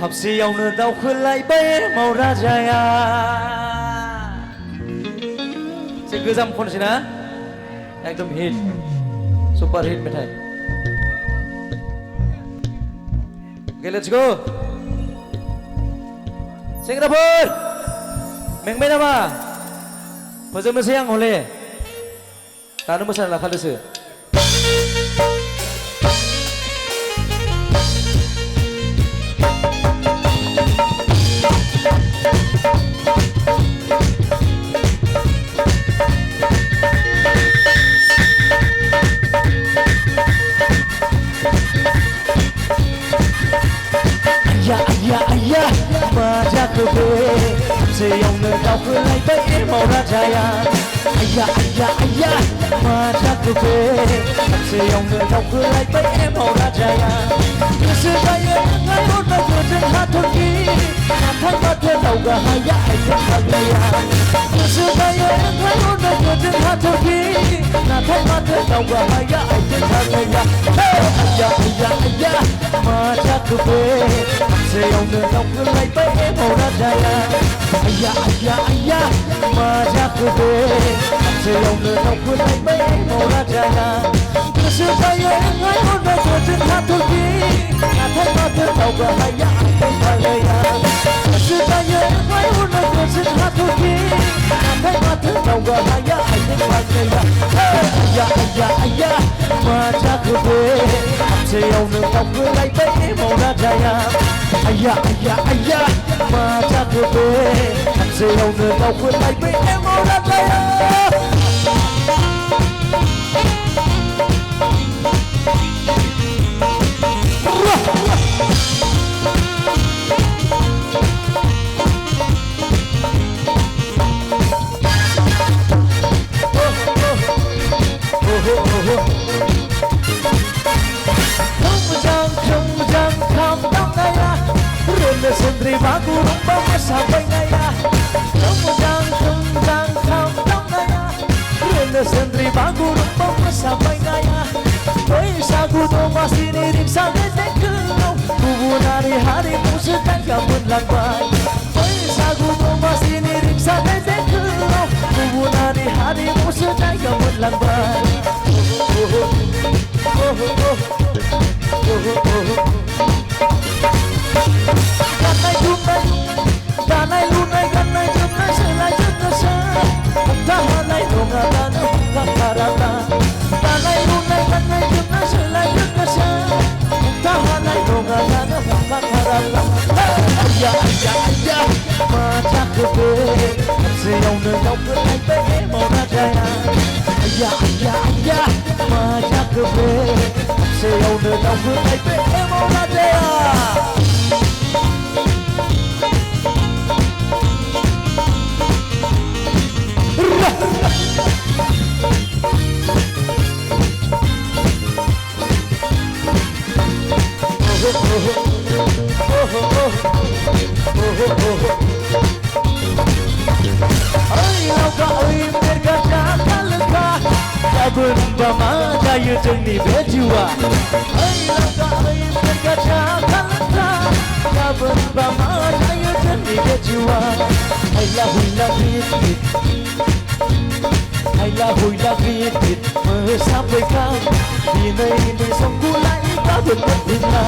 हाबसेयावनो दावखोलायबाय मावरा जाया एसे गोजाम खनसै ना एकदम हिट सुपार हिट मेथाइ ओके लेट्स गो सेंग्राफोर मेंबाय नामा फोजोबनोसै आं हले दानो मोसानो लाखादोसो ayah majaku be seyaवनो दावखोलायबाय मावरा जाया ayah majaku be seयावनो दावखोलायबाय मावरा जाया गोसो जायो नोंहाय हरनायजों हाथरखि नाथाय माथो दावगा हाया आइथिं फाग्लाया गोसो जायो नोंहाय हरनायजों हाथरखि नाथाय माथो दावगा हाया आइथिं फाग्लाया ayah majaku be seयावनो दावखोलायबाय मावरा जाया ayah majaku be seयावनो दावखोलायबाय मावरा जाया गोसो जायो नोंहाय हरनायजों हाथरखि नाथाय माथो दावगा हाया आइथिं फाग्लाया गोसो जायो नोंहाय हरनायजों हाथरखि नाथाय माथो दावगा हाया आइथिं फाग्लाया ayah majaku be seयावनो दावखोलायबाय मावरा जाया ayah majaku be seयावनो दावखोलायबाय मावरा जाया sendiri bagu rumba masabai naya kemudian kau naya rene sendiri bagu rumba masabai naya Sagu do masih niring sampai tekau hubungan hari-harimu sedang kamu lambai Sagu do masih niring sampai tekau hubungan hari-harimu sedang kamu lambai Ganai lunai selai jurnasa tahanai nongadana kakarata Ganai lunai selai jurnasa tahanai nongadana kakarata ayah majaku be seyaवनो दावखोलायबाय मावरा जाया ayah majaku be seyaवनो दावखोलायबाय मावरा जाया Gaben bama jaya जोंनि बे जिउआ berkacakan leka gaben bama jaya जोंनि बे जिउआ Hayla huyla grit grit menyampaikan ini songkulai gaben berbina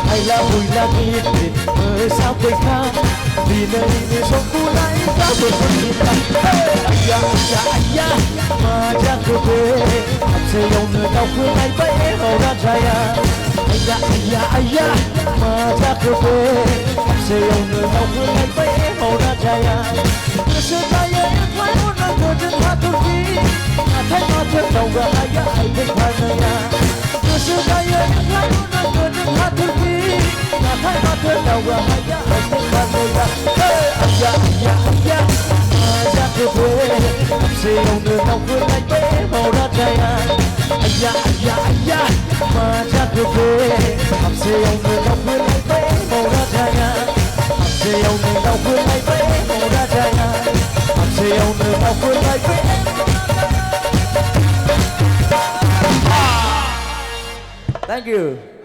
Hayla huyla grit grit menyampaikan ini songkulai gaben berbina ayah majaku be seyaवनो दावखोलायबाय मावरा जाया ayah majaku be seyaवनो दावखोलायबाय मावरा जाया गोसो जायो नोंहाय हरनायजों हाथरखि नाथाय माथो दावगा हाया आइथिं फाग्लाया गोसो जायो नोंहाय हरनायजों हाथरखि नाथाय माथो दावगा हाया आइथिं फाग्लाया ayah majaku be seयावनो दावखोलायबाय मावरा जाया ayah majaku be seयावनो दावखोलायबाय मावरा जाया seयावनो दावखोलायबाय मावरा जाया seयावनो दावखोलायबाय Thank you.